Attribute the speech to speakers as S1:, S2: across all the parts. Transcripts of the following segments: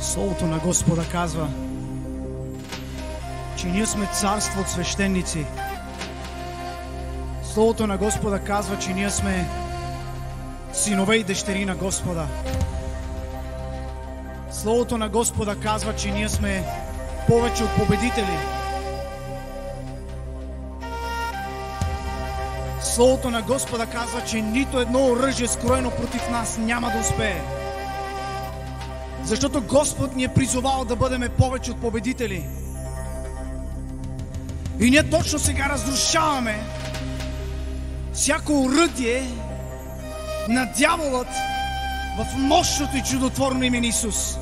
S1: Словото на Господа казва, че ние сме царство от свещеници. Словото на Господа казва, че ние сме синове и дъщери на Господа. Словото на Господа казва, че ние сме повече от победители. Словото на Господа казва, че нито едно оръжие, скроено против нас, няма да успее. Защото Господ ни е призовал да бъдем повече от победители. И ние точно сега разрушаваме всяко оръдие на дяволът в мощното и чудотворно име на Исус.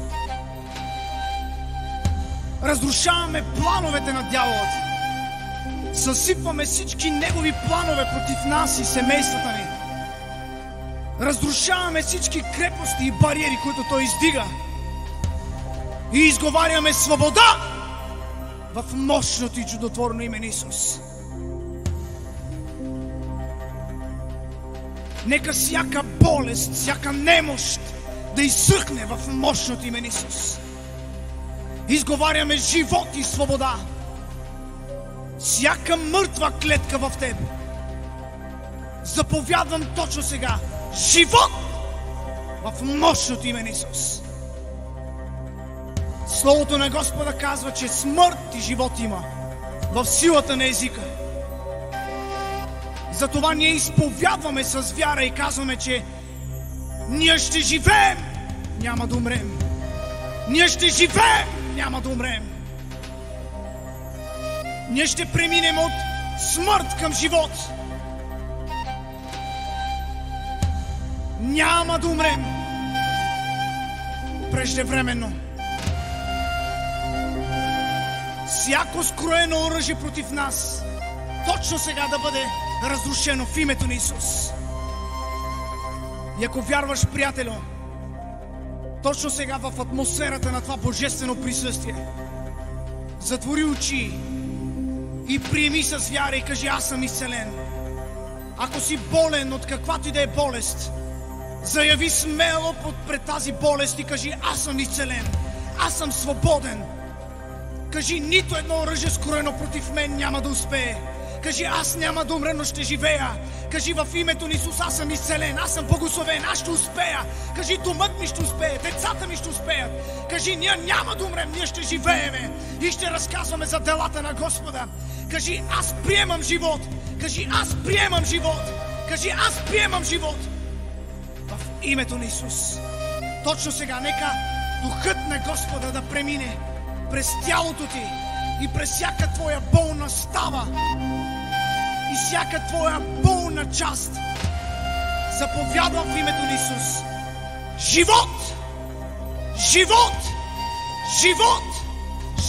S1: Разрушаваме плановете на дяволът. Съсипваме всички негови планове против нас и семействата ни. Разрушаваме всички крепости и бариери, които той издига. И изговаряме свобода в мощното и чудотворно име на Исус. Нека всяка болест, всяка немощ да изсъхне в мощното име на Исус. Изговаряме живот и свобода. Всяка мъртва клетка в теб, заповядвам точно сега живот в мощното име на Исус. Словото на Господа казва, че смърт и живот има в силата на езика. Затова ние изповядваме с вяра и казваме, че ние ще живеем, няма да умрем. Ние ще живеем, няма да умрем. Ние ще преминем от смърт към живот. Няма да умрем преждевременно. Всяко скроено оръжие против нас точно сега да бъде разрушено в името на Исус. И ако вярваш, приятелю, точно сега в атмосферата на това божествено присъствие, затвори очи и приеми с вяра и кажи: аз съм изцелен. Ако си болен от каквато и да е болест, заяви смело пред тази болест и кажи: аз съм изцелен, аз съм свободен. Кажи: нито едно оръжие скроено против мен няма да успее. Кажи: аз няма да умра, но ще живея. Кажи: в името на Исус аз съм изцелен, аз съм благословен, аз ще успея. Кажи: домът ми ще успее, децата ми ще успеят. Кажи: ние няма да умрем, ние ще живееме и ще разказваме за делата на Господа. Кажи: аз приемам живот. Кажи: аз приемам живот. Кажи: аз приемам живот. В името на Исус. Точно сега нека духът на Господа да премине през тялото ти и през всяка твоя болна става и всяка твоя болна част. Заповядвам в името на Исус. Живот! Живот! Живот!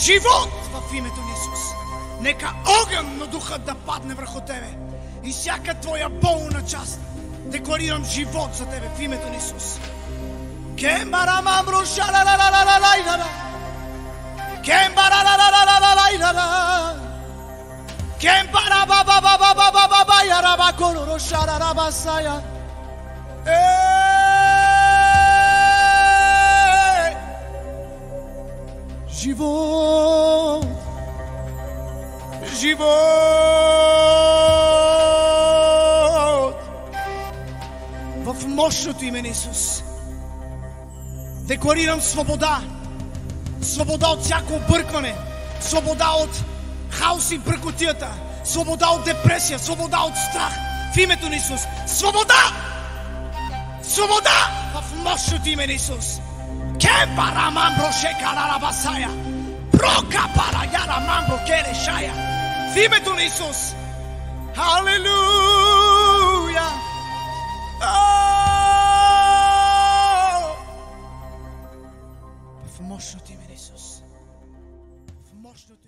S1: Живот в името на Исус. Нека огън на духът да падне върху тебе и всяка твоя болна част. Декларирам живот за тебе в името на Исус. Живот! Живот! В мощното име на Исус декларирам свобода. Свобода от всяко объркване. Свобода от хаос и бъркотията. Свобода от депресия. Свобода от страх. В името на Исус. Свобода! Свобода! В мощното име на Исус. Кембара мамбро шекара басая. Прока пара яра мамбро келе шая. В името на Исус. Халелуя! В мощното име на Исус. В мощното